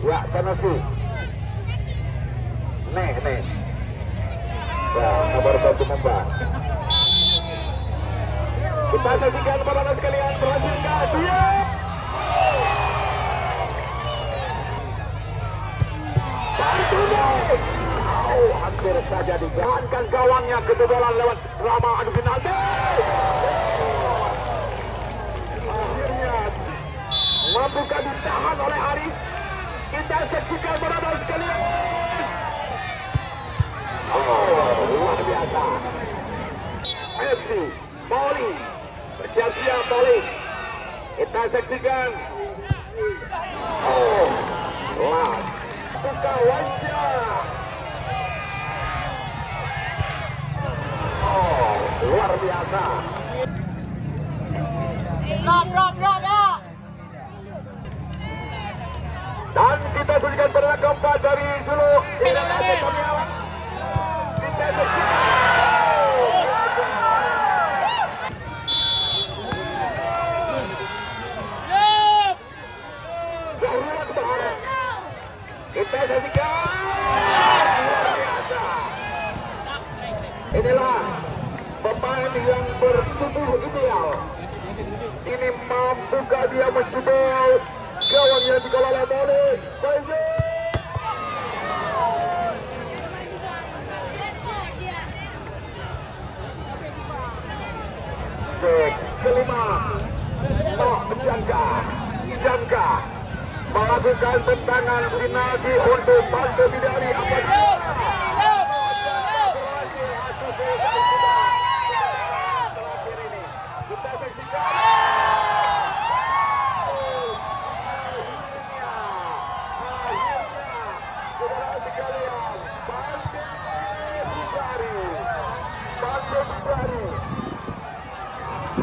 Ya, Sanusi. Nih. Nah, kabar bantu membang. Kita saksikan para sekalian, berhasilkah dia? Hampir saja digankan gawangnya, kebobolan lewat drama adu penalti. Akhirnya mampukah ditahan oleh Aris? Kita saksikan berada sekalian. Luar biasa. FC Poli bersiap-siap Poli. Kita saksikan. Buka wajah. Luar biasa. Drop ya. Dan kita saksikan pada keempat dari Zulu. Kita saksikan. Kita saksikan. Inilah pemain yang bertubuh ideal. Ini mampukah dia menjebol gawang yang dikelola oleh Faizal? Kelima, Jangka melakukan tendangan penalti untuk Pantai Bidari. Kita saksikan.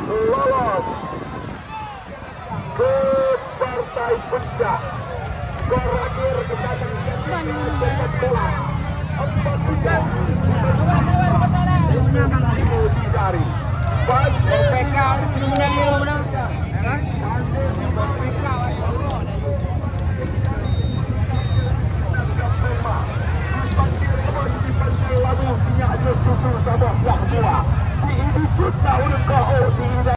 Lolos ke partai puncak. Skor akhir kita saksikan bola 4-1.